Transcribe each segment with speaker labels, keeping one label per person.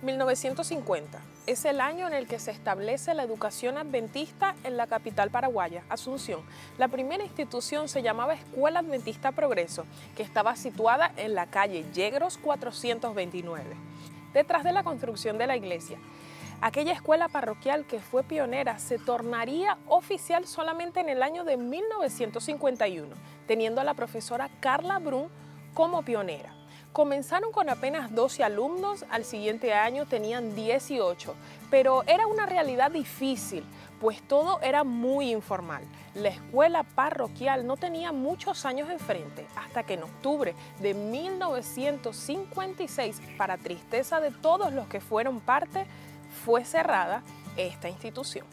Speaker 1: 1950 es el año en el que se establece la educación adventista en la capital paraguaya, Asunción. La primera institución se llamaba Escuela Adventista Progreso, que estaba situada en la calle Yegros 429, detrás de la construcción de la iglesia. Aquella escuela parroquial que fue pionera se tornaría oficial solamente en el año de 1951, teniendo a la profesora Carla Brun como pionera. Comenzaron con apenas 12 alumnos, al siguiente año tenían 18, pero era una realidad difícil, pues todo era muy informal. La escuela parroquial no tenía muchos años enfrente, hasta que en octubre de 1956, para tristeza de todos los que fueron parte, fue cerrada esta institución.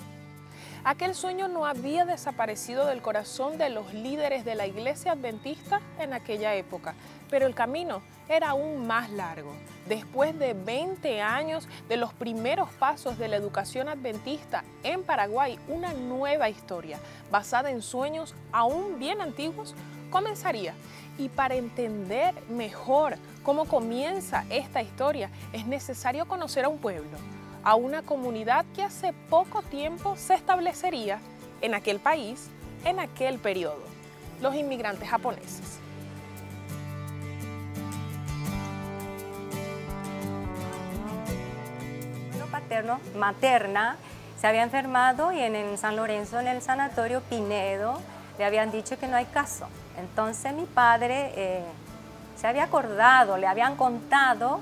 Speaker 1: Aquel sueño no había desaparecido del corazón de los líderes de la iglesia adventista en aquella época, pero el camino era aún más largo. Después de 20 años de los primeros pasos de la educación adventista en Paraguay, una nueva historia, basada en sueños aún bien antiguos, comenzaría. Y para entender mejor cómo comienza esta historia, es necesario conocer a un pueblo, a una comunidad que hace poco tiempo se establecería en aquel país, en aquel periodo, los inmigrantes japoneses.
Speaker 2: Materna se había enfermado y en San Lorenzo, en el sanatorio Pinedo, le habían dicho que no hay caso. Entonces mi padre se había acordado, le habían contado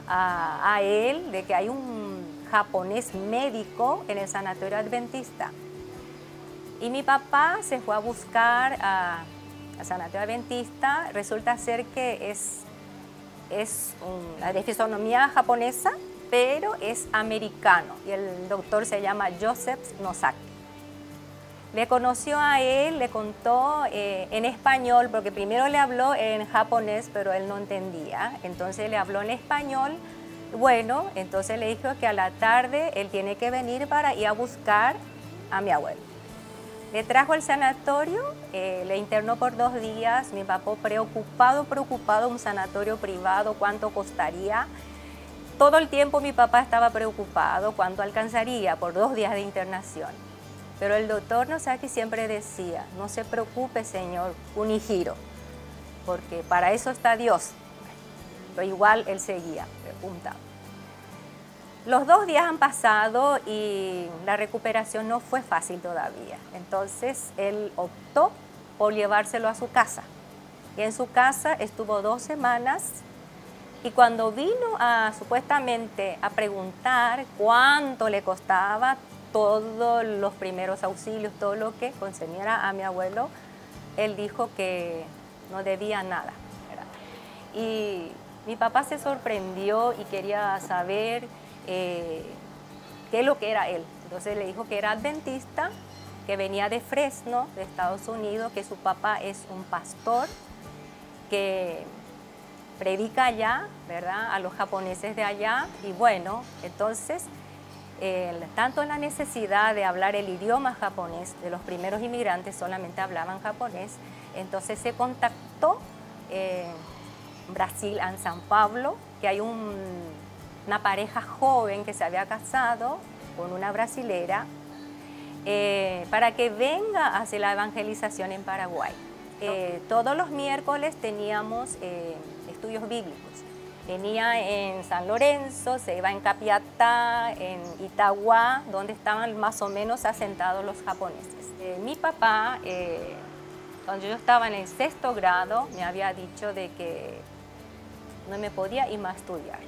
Speaker 2: a él de que hay un japonés médico en el sanatorio adventista. Y mi papá se fue a buscar al sanatorio adventista. Resulta ser que es de fisonomía japonesa, pero es americano, y el doctor se llama Joseph Nosaki. Le conoció a él, le contó en español, porque primero le habló en japonés, pero él no entendía, entonces le habló en español. Bueno, entonces le dijo que a la tarde él tiene que venir para ir a buscar a mi abuelo. Le trajo al sanatorio, le internó por 2 días, mi papá preocupado, un sanatorio privado, ¿cuánto costaría? Todo el tiempo mi papá estaba preocupado cuánto alcanzaría por 2 días de internación. Pero el doctor Nosaki siempre decía, no se preocupe, señor Kunihiro, porque para eso está Dios. Pero igual él seguía preguntando. Los 2 días han pasado y la recuperación no fue fácil todavía. Entonces él optó por llevárselo a su casa. Y en su casa estuvo 2 semanas. Y cuando vino supuestamente a preguntar cuánto le costaba todos los primeros auxilios, todo lo que concerniera a mi abuelo, él dijo que no debía nada, ¿verdad? Y mi papá se sorprendió y quería saber qué es lo que era él. Entonces le dijo que era adventista, que venía de Fresno, de Estados Unidos, que su papá es un pastor, que predica allá, ¿verdad?, a los japoneses de allá. Y bueno, entonces, tanto la necesidad de hablar el idioma japonés, de los primeros inmigrantes solamente hablaban japonés, entonces se contactó en Brasil, en San Pablo, que hay una pareja joven que se había casado con una brasilera, para que venga a hacer la evangelización en Paraguay. Todos los miércoles teníamos estudios bíblicos. Venía en San Lorenzo, se iba en Capiatá, en Itagua, donde estaban más o menos asentados los japoneses. Mi papá, cuando yo estaba en el 6º grado, me había dicho de que no me podía ir más a estudiar.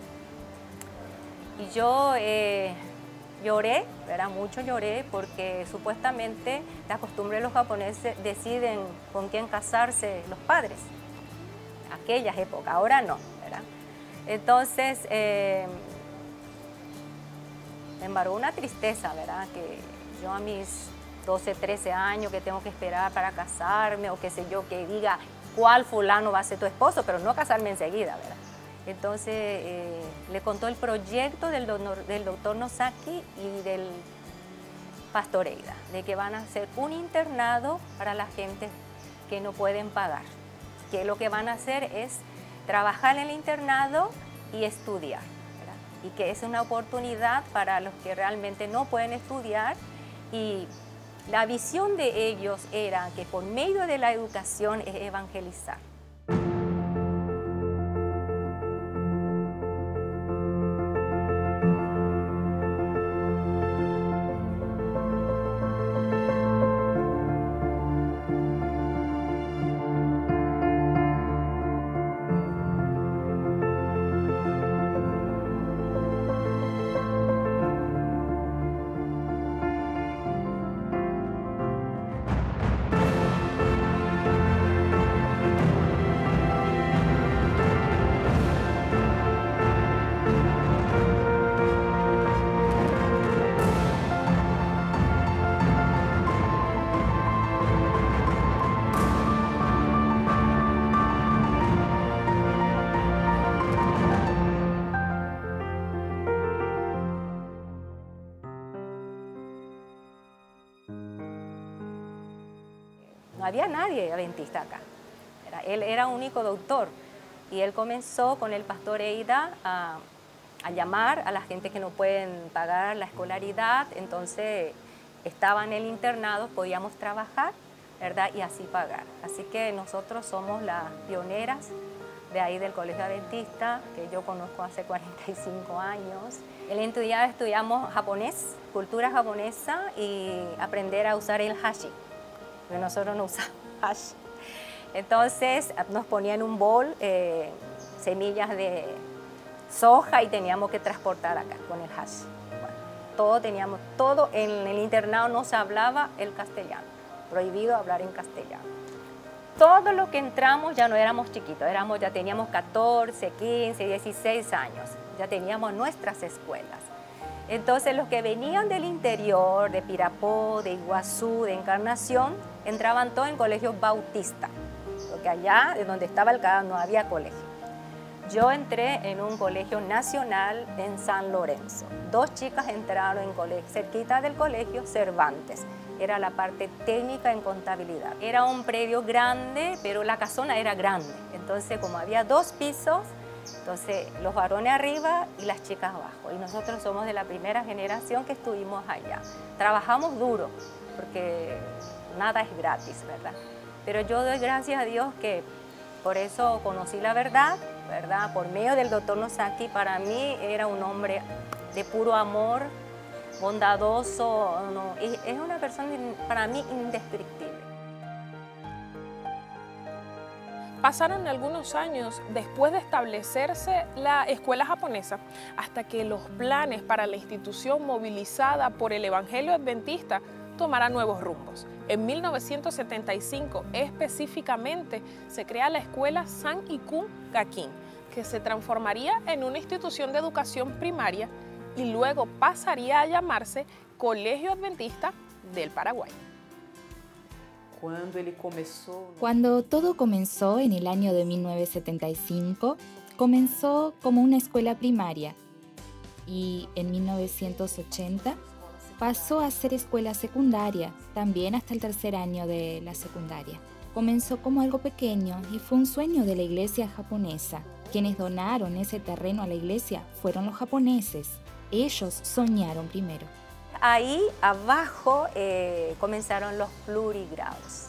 Speaker 2: Y yo lloré, ¿verdad? Mucho lloré, porque supuestamente la costumbre de los japoneses deciden con quién casarse los padres. Aquellas épocas, ahora no, ¿verdad? Entonces, me embargó una tristeza, ¿verdad? Que yo a mis 12, 13 años que tengo que esperar para casarme, o qué sé yo, que diga cuál fulano va a ser tu esposo, pero no casarme enseguida, ¿verdad? Entonces le contó el proyecto del doctor Nosaki y del pastor Eida, de que van a hacer un internado para la gente que no pueden pagar. Que lo que van a hacer es trabajar en el internado y estudiar, ¿verdad? y que es una oportunidad para los que realmente no pueden estudiar. Y la visión de ellos era que por medio de la educación es evangelizar. No había nadie adventista acá. Él era único doctor y él comenzó con el pastor Eida a llamar a la gente que no pueden pagar la escolaridad. Entonces estaban en el internado, podíamos trabajar, ¿verdad? Y así pagar. Así que nosotros somos las pioneras de ahí del Colegio Adventista, que yo conozco hace 45 años. En la entidad estudiamos japonés, cultura japonesa y aprender a usar el hashi. Porque nosotros no usamos hash. Entonces nos ponían un bol, semillas de soja y teníamos que transportar acá con el hash. Bueno, todo en el internado no se hablaba el castellano, prohibido hablar en castellano. Todo lo que entramos ya no éramos chiquitos, ya teníamos 14, 15, 16 años, ya teníamos nuestras escuelas. Entonces los que venían del interior, de Pirapó, de Iguazú, de Encarnación, entraban todos en colegios bautistas, porque allá, de donde estaba el CADA, no había colegio. Yo entré en un colegio nacional en San Lorenzo. 2 chicas entraron en colegio, cerquita del colegio Cervantes. Era la parte técnica en contabilidad. Era un predio grande, pero la casona era grande. Entonces, como había 2 pisos, entonces los varones arriba y las chicas abajo. Y nosotros somos de la primera generación que estuvimos allá. Trabajamos duro, porque nada es gratis, ¿verdad? Pero yo doy gracias a Dios que por eso conocí la verdad, ¿verdad? Por medio del doctor Nosaki, para mí era un hombre de puro amor, bondadoso, no, es una persona para mí indescriptible.
Speaker 1: Pasaron algunos años después de establecerse la escuela japonesa hasta que los planes para la institución movilizada por el Evangelio Adventista tomaran nuevos rumbos. En 1975 específicamente se crea la escuela San Ikun Gakin, que se transformaría en una institución de educación primaria y luego pasaría a llamarse Colegio Adventista del Paraguay.
Speaker 3: Cuando todo comenzó en el año de 1975, comenzó como una escuela primaria y en 1980 pasó a ser escuela secundaria, también hasta el 3er año de la secundaria. Comenzó como algo pequeño y fue un sueño de la iglesia japonesa. Quienes donaron ese terreno a la iglesia fueron los japoneses. Ellos soñaron primero.
Speaker 2: Ahí abajo comenzaron los plurigrados,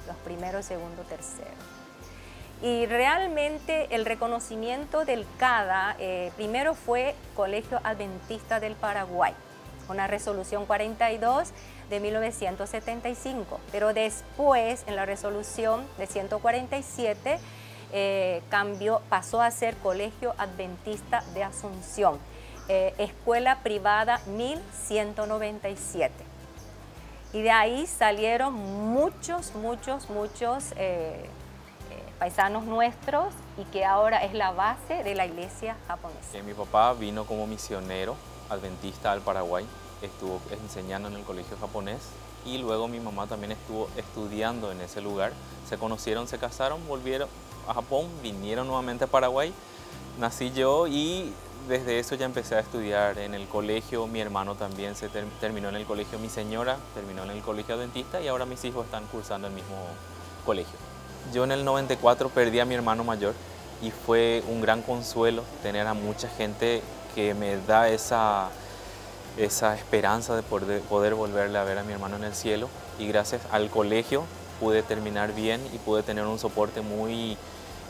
Speaker 2: los primero, segundo, tercero. Y realmente el reconocimiento del CADA primero fue Colegio Adventista del Paraguay, con la resolución 42 de 1975, pero después en la resolución de 147 pasó a ser Colegio Adventista de Asunción. Escuela privada 1197. Y de ahí salieron muchos paisanos nuestros y que ahora es la base de la iglesia japonesa.
Speaker 4: Mi papá vino como misionero adventista al Paraguay, estuvo enseñando en el colegio japonés y luego mi mamá también estuvo estudiando en ese lugar. Se conocieron, se casaron, volvieron a Japón, vinieron nuevamente a Paraguay, nací yo y desde eso ya empecé a estudiar en el colegio. Mi hermano también se terminó en el colegio, mi señora terminó en el colegio adventista y ahora mis hijos están cursando el mismo colegio. Yo en el 94 perdí a mi hermano mayor y fue un gran consuelo tener a mucha gente que me da esa esperanza de poder volverle a ver a mi hermano en el cielo. Y gracias al colegio pude terminar bien y pude tener un soporte muy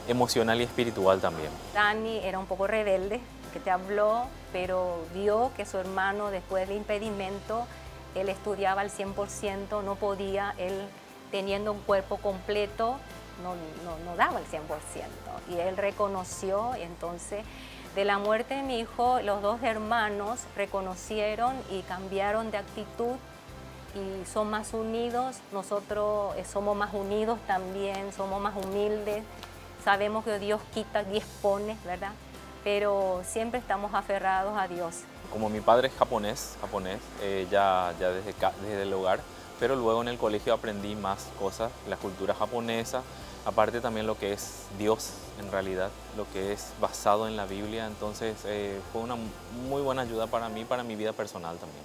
Speaker 4: emocional y espiritual también.
Speaker 2: Dani era un poco rebelde, que te habló, pero vio que su hermano, después del impedimento, él estudiaba al 100%, no podía, él teniendo un cuerpo completo, no daba el 100%. Y él reconoció, entonces, de la muerte de mi hijo, los dos hermanos reconocieron y cambiaron de actitud y son más unidos. Nosotros somos más unidos también, somos más humildes. Sabemos que Dios quita, Dios pone, ¿verdad? Pero siempre estamos aferrados a Dios.
Speaker 4: Como mi padre es japonés, ya desde el hogar, pero luego en el colegio aprendí más cosas, la cultura japonesa, aparte también lo que es Dios en realidad, lo que es basado en la Biblia, entonces fue una muy buena ayuda para mí, para mi vida personal también.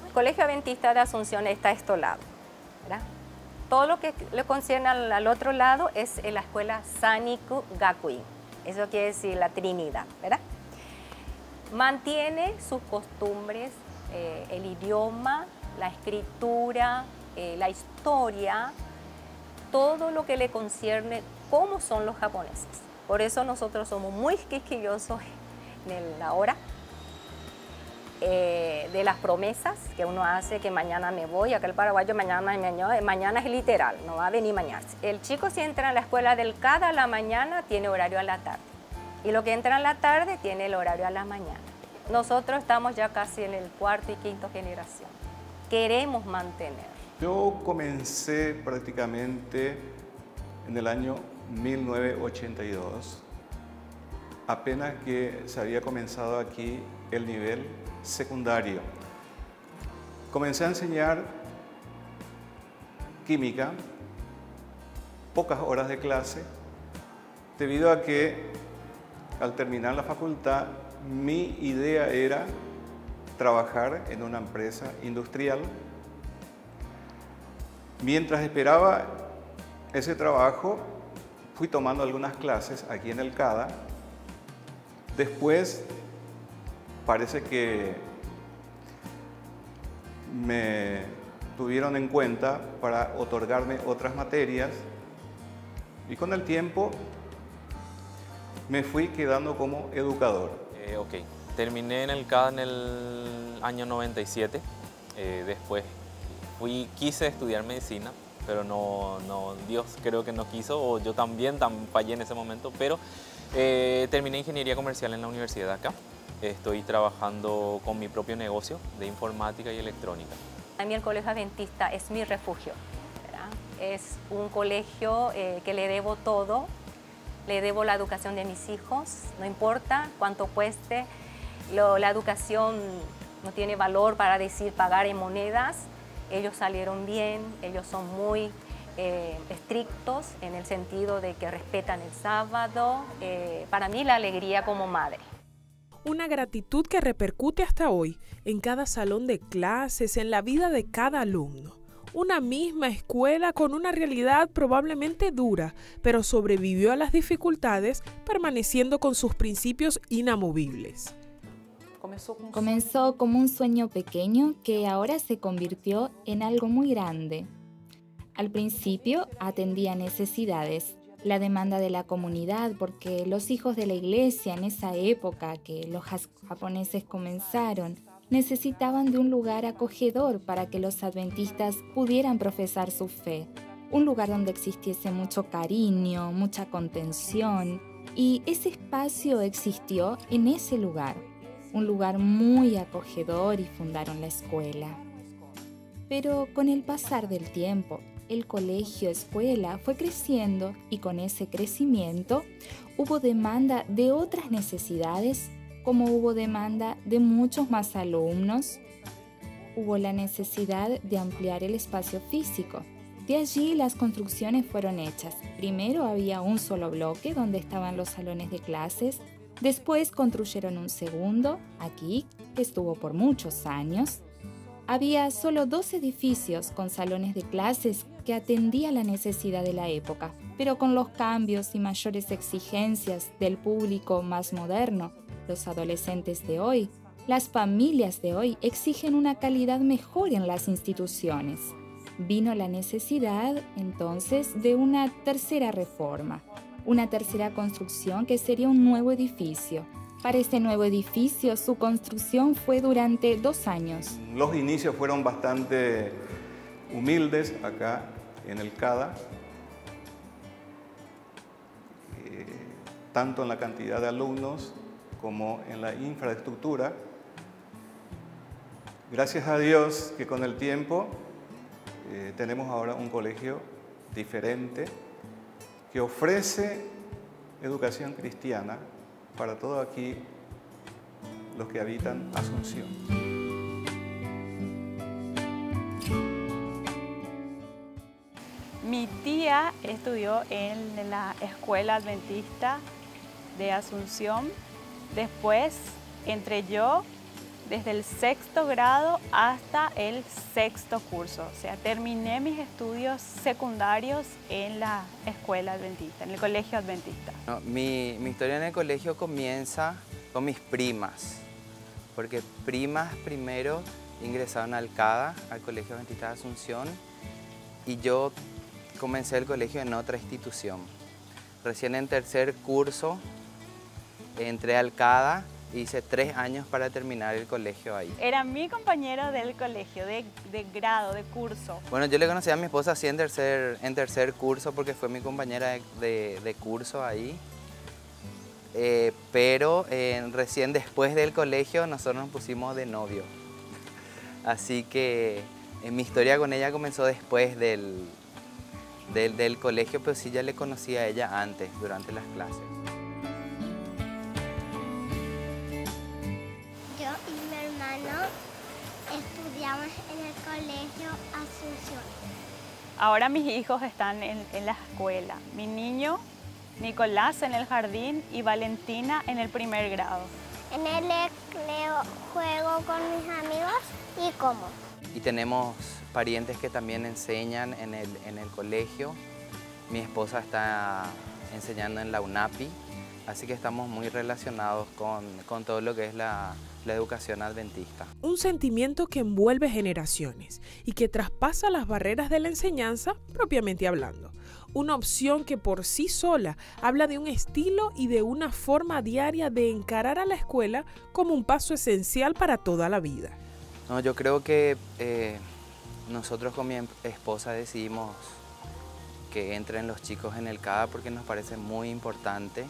Speaker 2: El Colegio Adventista de Asunción está a este lado, ¿verdad? Todo lo que le concierne al otro lado es en la escuela Saniku Gakuin, eso quiere decir la Trinidad, ¿verdad? Mantiene sus costumbres, el idioma, la escritura, la historia, todo lo que le concierne, cómo son los japoneses. Por eso nosotros somos muy quisquillosos en la hora de las promesas que uno hace, que mañana me voy, acá el paraguayo mañana es literal, no va a venir mañana. El chico si entra a la escuela del CAD a la mañana tiene horario a la tarde y lo que entra a la tarde tiene el horario a la mañana. Nosotros estamos ya casi en el cuarto y quinto generación. Queremos mantener.
Speaker 5: Yo comencé prácticamente en el año 1982, apenas que se había comenzado aquí el nivel secundario. Comencé a enseñar química, pocas horas de clase, debido a que al terminar la facultad mi idea era trabajar en una empresa industrial. Mientras esperaba ese trabajo, fui tomando algunas clases aquí en el CADA. Después, parece que me tuvieron en cuenta para otorgarme otras materias y con el tiempo me fui quedando como educador.
Speaker 4: Terminé en el CADA en el año 97, después quise estudiar medicina, pero no, Dios creo que no quiso, o yo también fallé en ese momento, pero terminé ingeniería comercial en la universidad acá. Estoy trabajando con mi propio negocio de informática y electrónica.
Speaker 2: A mí el Colegio Adventista es mi refugio, ¿verdad? Es un colegio que le debo todo, le debo la educación de mis hijos, no importa cuánto cueste, la educación no tiene valor para decir pagar en monedas. Ellos salieron bien, ellos son muy estrictos en el sentido de que respetan el sábado. Para mí la alegría como madre.
Speaker 1: Una gratitud que repercute hasta hoy en cada salón de clases, en la vida de cada alumno. Una misma escuela con una realidad probablemente dura, pero sobrevivió a las dificultades permaneciendo con sus principios inamovibles.
Speaker 3: Comenzó como un sueño pequeño que ahora se convirtió en algo muy grande. Al principio atendía necesidades, la demanda de la comunidad, porque los hijos de la iglesia en esa época que los japoneses comenzaron, necesitaban de un lugar acogedor para que los adventistas pudieran profesar su fe. Un lugar donde existiese mucho cariño, mucha contención, y ese espacio existió en ese lugar. Un lugar muy acogedor y fundaron la escuela. Pero con el pasar del tiempo, el colegio escuela fue creciendo y con ese crecimiento hubo demanda de otras necesidades, como hubo demanda de muchos más alumnos. Hubo la necesidad de ampliar el espacio físico. De allí las construcciones fueron hechas. Primero había un solo bloque donde estaban los salones de clases. Después construyeron un segundo, aquí, que estuvo por muchos años. Había solo 2 edificios con salones de clases que atendían la necesidad de la época, pero con los cambios y mayores exigencias del público más moderno, Los adolescentes de hoy, las familias de hoy exigen una calidad mejor en las instituciones. Vino la necesidad, entonces, de una tercera reforma, una tercera construcción que sería un nuevo edificio. Para este nuevo edificio, su construcción fue durante 2 años.
Speaker 5: Los inicios fueron bastante humildes acá en el CADA, tanto en la cantidad de alumnos como en la infraestructura. Gracias a Dios que con el tiempo tenemos ahora un colegio diferente que ofrece educación cristiana para todos aquí los que habitan Asunción.
Speaker 6: Mi tía estudió en la Escuela Adventista de Asunción. Después entré yo desde el 6º grado hasta el 6º curso. O sea, terminé mis estudios secundarios en la Escuela Adventista, en el Colegio Adventista.
Speaker 7: No, mi historia en el colegio comienza con mis primas, porque primas primero ingresaron al CADA, al Colegio Adventista de Asunción, y yo comencé el colegio en otra institución. Recién en 3er curso entré al CADA, hice 3 años para terminar el colegio ahí.
Speaker 6: Era mi compañero del colegio, de grado, de curso.
Speaker 7: Bueno, yo le conocí a mi esposa así en tercer curso porque fue mi compañera de curso ahí. Pero recién después del colegio nosotros nos pusimos de novio. Así que mi historia con ella comenzó después del colegio, pero sí ya le conocí a ella antes, durante las clases.
Speaker 8: Yo y mi hermano estudiamos en el colegio Asunción.
Speaker 6: Ahora mis hijos están en la escuela. Mi niño, Nicolás, en el jardín y Valentina en el 1er grado.
Speaker 8: En el recreo juego con mis amigos y como.
Speaker 7: Y tenemos parientes que también enseñan en el colegio. Mi esposa está enseñando en la UNAPI, así que estamos muy relacionados con todo lo que es la educación adventista.
Speaker 1: Un sentimiento que envuelve generaciones y que traspasa las barreras de la enseñanza propiamente hablando. Una opción que por sí sola habla de un estilo y de una forma diaria de encarar a la escuela como un paso esencial para toda la vida.
Speaker 7: No, yo creo que nosotros con mi esposa decidimos que entren los chicos en el CADA porque nos parece muy importante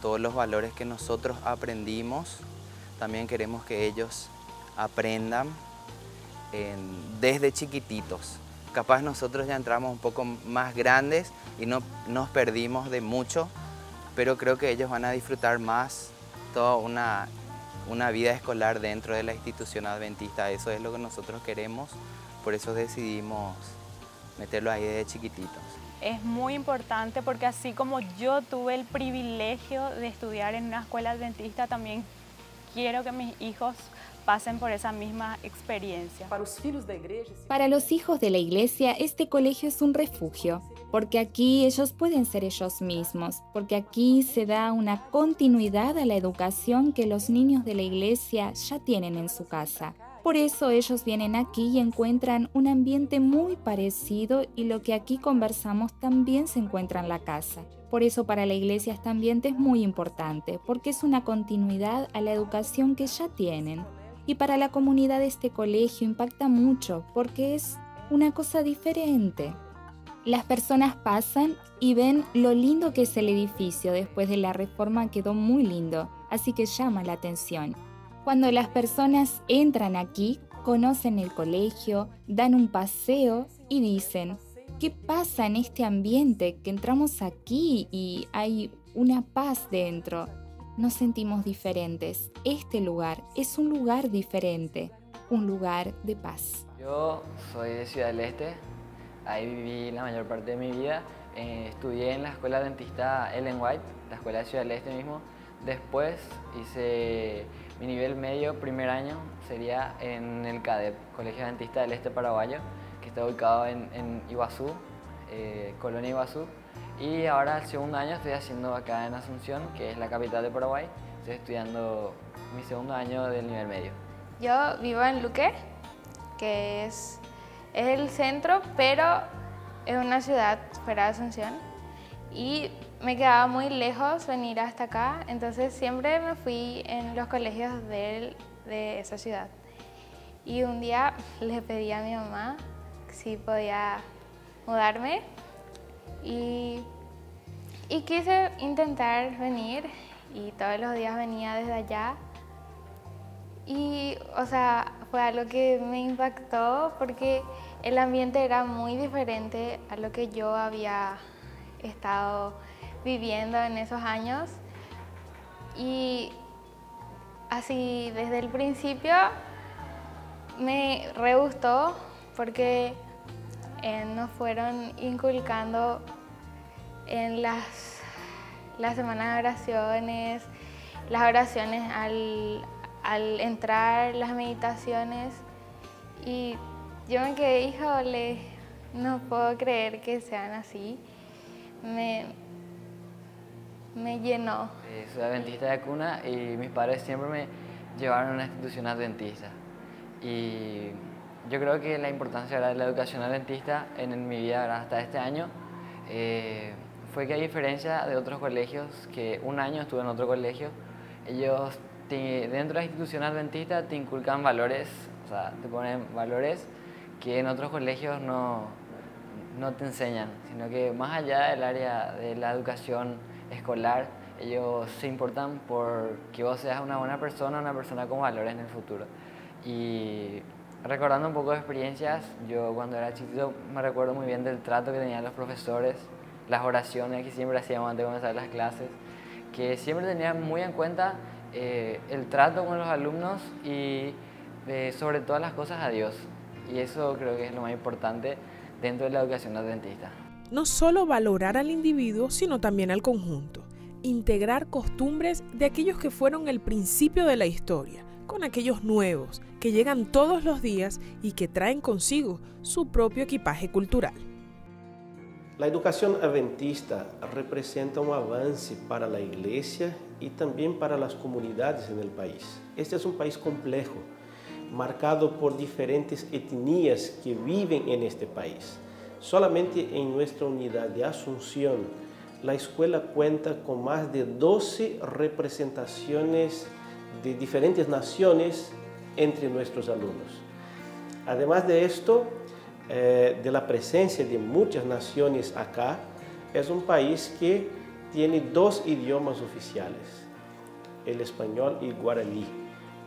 Speaker 7: todos los valores que nosotros aprendimos. También queremos que ellos aprendan desde chiquititos. Capaz nosotros ya entramos un poco más grandes y no nos perdimos de mucho, pero creo que ellos van a disfrutar más toda una vida escolar dentro de la institución adventista. Eso es lo que nosotros queremos, por eso decidimos meterlo ahí desde chiquititos.
Speaker 6: Es muy importante porque así como yo tuve el privilegio de estudiar en una escuela adventista, también quiero que mis hijos pasen por esa misma experiencia.
Speaker 3: Para los hijos de la iglesia, este colegio es un refugio, porque aquí ellos pueden ser ellos mismos, porque aquí se da una continuidad a la educación que los niños de la iglesia ya tienen en su casa. Por eso ellos vienen aquí y encuentran un ambiente muy parecido y lo que aquí conversamos también se encuentra en la casa. Por eso para la iglesia este ambiente es muy importante, porque es una continuidad a la educación que ya tienen. Y para la comunidad de este colegio impacta mucho, porque es una cosa diferente. Las personas pasan y ven lo lindo que es el edificio. Después de la reforma quedó muy lindo, así que llama la atención. Cuando las personas entran aquí, conocen el colegio, dan un paseo y dicen: ¿qué pasa en este ambiente? Que entramos aquí y hay una paz dentro. Nos sentimos diferentes. Este lugar es un lugar diferente, un lugar de paz.
Speaker 9: Yo soy de Ciudad del Este, ahí viví la mayor parte de mi vida. Estudié en la escuela adventista Ellen White, la escuela de Ciudad del Este mismo. Después hice mi nivel medio, 1er año, sería en el CADEP, Colegio Adventista del Este Paraguayo, que está ubicado en Iguazú, Colonia Iguazú. Y ahora el 2.º año estoy haciendo acá en Asunción, que es la capital de Paraguay, Estoy estudiando mi segundo año del nivel medio.
Speaker 10: Yo vivo en Luque, que es el centro, pero es una ciudad fuera de Asunción. Y me quedaba muy lejos venir hasta acá, entonces siempre me fui en los colegios de esa ciudad. Y un día le pedí a mi mamá si podía mudarme y quise intentar venir y todos los días venía desde allá. Y, o sea, fue algo que me impactó porque el ambiente era muy diferente a lo que yo había estado viviendo en esos años. Y así, desde el principio me re gustó porque nos fueron inculcando en las semanas de oraciones, las oraciones al entrar, las meditaciones, y yo me quedé, híjole, no puedo creer que sean así. Me llenó.
Speaker 9: Soy adventista de cuna y mis padres siempre me llevaron a una institución adventista. Y yo creo que la importancia de la educación adventista en mi vida hasta este año fue que, a diferencia de otros colegios, que un año estuve en otro colegio, ellos dentro de la institución adventista te inculcan valores, o sea, te ponen valores que en otros colegios no te enseñan, sino que más allá del área de la educación escolar, ellos se importan por que vos seas una buena persona, una persona con valores en el futuro. Y recordando un poco de experiencias, yo cuando era chiquito me recuerdo muy bien del trato que tenían los profesores, las oraciones que siempre hacíamos antes de comenzar las clases, que siempre tenían muy en cuenta el trato con los alumnos y sobre todas las cosas a Dios. Y eso creo que es lo más importante dentro de la educación adventista.
Speaker 1: No solo valorar al individuo, sino también al conjunto. Integrar costumbres de aquellos que fueron el principio de la historia, con aquellos nuevos que llegan todos los días y que traen consigo su propio equipaje cultural.
Speaker 11: La educación adventista representa un avance para la iglesia y también para las comunidades en el país. Este es un país complejo, marcado por diferentes etnias que viven en este país. Solamente en nuestra unidad de Asunción, la escuela cuenta con más de 12 representaciones de diferentes naciones entre nuestros alumnos. Además de esto, de la presencia de muchas naciones acá, es un país que tiene 2 idiomas oficiales, el español y el guaraní.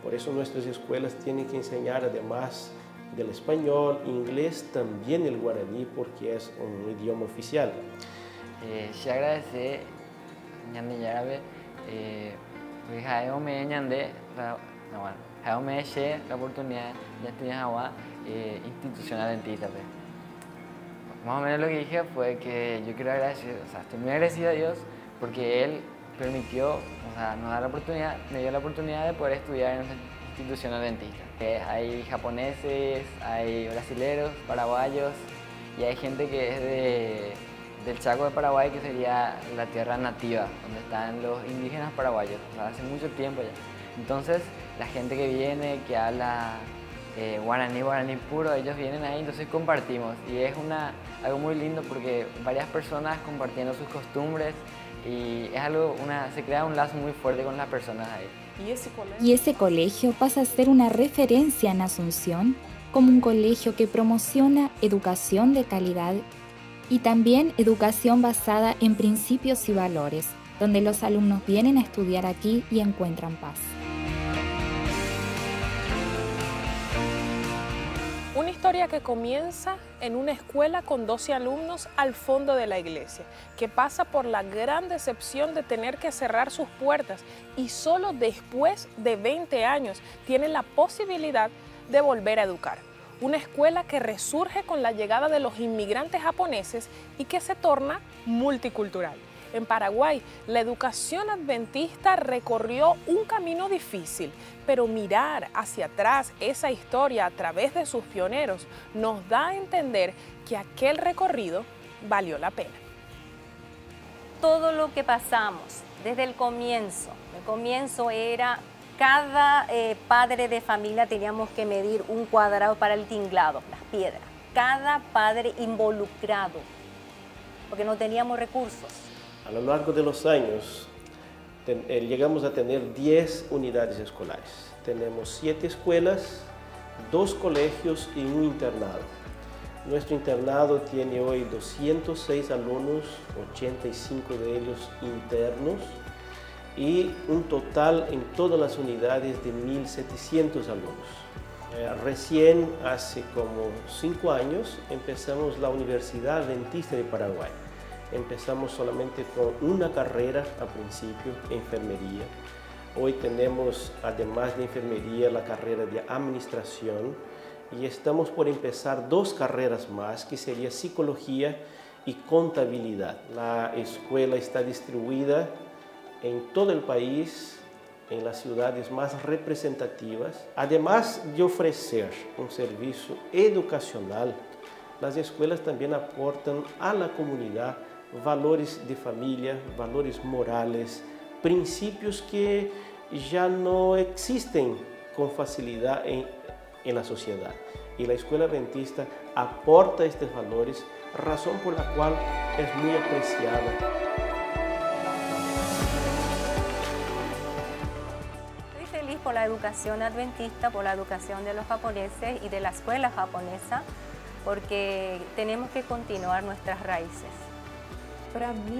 Speaker 11: Por eso nuestras escuelas tienen que enseñar, además del español, inglés, también el guaraní, porque es un idioma oficial.
Speaker 9: Se agradece ñande yarabe me ñande la oportunidad de estudiar agua institución adventista. Más o menos lo que dije fue que yo quiero agradecer, o sea, estoy muy agradecido a Dios porque Él permitió, o sea, me dio la oportunidad de poder estudiar en una institución adventista. Hay japoneses, hay brasileros, paraguayos y hay gente que es del Chaco de Paraguay, que sería la tierra nativa, donde están los indígenas paraguayos, o sea, hace mucho tiempo ya. Entonces, la gente que viene, que habla guaraní puro, ellos vienen ahí, entonces compartimos. Y es algo muy lindo porque varias personas compartiendo sus costumbres y es se crea un lazo muy fuerte con las personas ahí.
Speaker 3: Y ese colegio pasa a ser una referencia en Asunción como un colegio que promociona educación de calidad y también educación basada en principios y valores, donde los alumnos vienen a estudiar aquí y encuentran paz.
Speaker 1: Una historia que comienza en una escuela con 12 alumnos al fondo de la iglesia, que pasa por la gran decepción de tener que cerrar sus puertas y solo después de 20 años tiene la posibilidad de volver a educar. Una escuela que resurge con la llegada de los inmigrantes japoneses y que se torna multicultural. En Paraguay, la educación adventista recorrió un camino difícil, pero mirar hacia atrás esa historia a través de sus pioneros nos da a entender que aquel recorrido valió la pena.
Speaker 2: Todo lo que pasamos Desde el comienzo. El comienzo era, cada padre de familia teníamos que medir un cuadrado para el tinglado, las piedras. Cada padre involucrado, porque no teníamos recursos.
Speaker 11: A lo largo de los años, llegamos a tener 10 unidades escolares. Tenemos 7 escuelas, 2 colegios y un internado. Nuestro internado tiene hoy 206 alumnos, 85 de ellos internos, y un total en todas las unidades de 1.700 alumnos. Recién, hace como 5 años, empezamos la Universidad Adventista de Paraguay. Empezamos solamente con una carrera al principio, enfermería. Hoy tenemos, además de enfermería, la carrera de administración, y estamos por empezar 2 carreras más, que sería psicología y contabilidad. La escuela está distribuida en todo el país, en las ciudades más representativas. Además de ofrecer un servicio educacional, las escuelas también aportan a la comunidad valores de familia, valores morales, principios que ya no existen con facilidad en la sociedad. Y la escuela adventista aporta estos valores, razón por la cual es muy apreciada.
Speaker 2: Estoy feliz por la educación adventista, por la educación de los japoneses y de la escuela japonesa, porque tenemos que continuar nuestras raíces.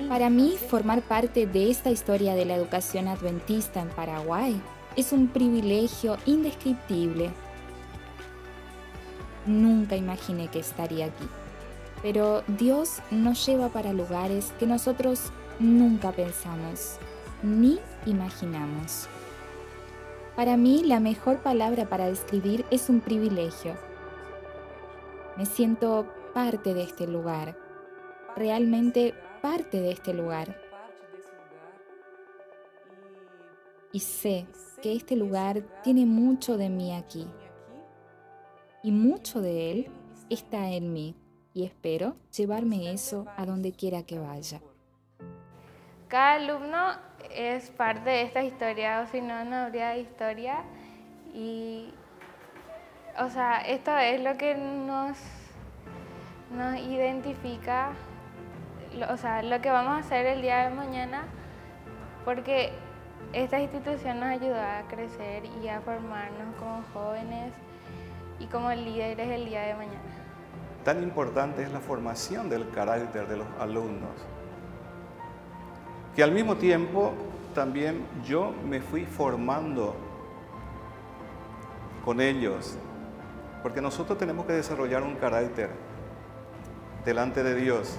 Speaker 3: Para mí, formar parte de esta historia de la educación adventista en Paraguay es un privilegio indescriptible. Nunca imaginé que estaría aquí, pero Dios nos lleva para lugares que nosotros nunca pensamos ni imaginamos. Para mí, la mejor palabra para describir es un privilegio. Me siento parte de este lugar, realmente parte de este lugar. Y sé que este lugar tiene mucho de mí aquí. Y mucho de él está en mí. Y espero llevarme eso a donde quiera que vaya.
Speaker 10: Cada alumno es parte de esta historia, o si no, no habría historia. Y, o sea, esto es lo que nos identifica, o sea, lo que vamos a hacer el día de mañana, porque esta institución nos ayuda a crecer y a formarnos como jóvenes y como líderes el día de mañana.
Speaker 5: Tan importante es la formación del carácter de los alumnos, que al mismo tiempo también yo me fui formando con ellos, porque nosotros tenemos que desarrollar un carácter delante de Dios.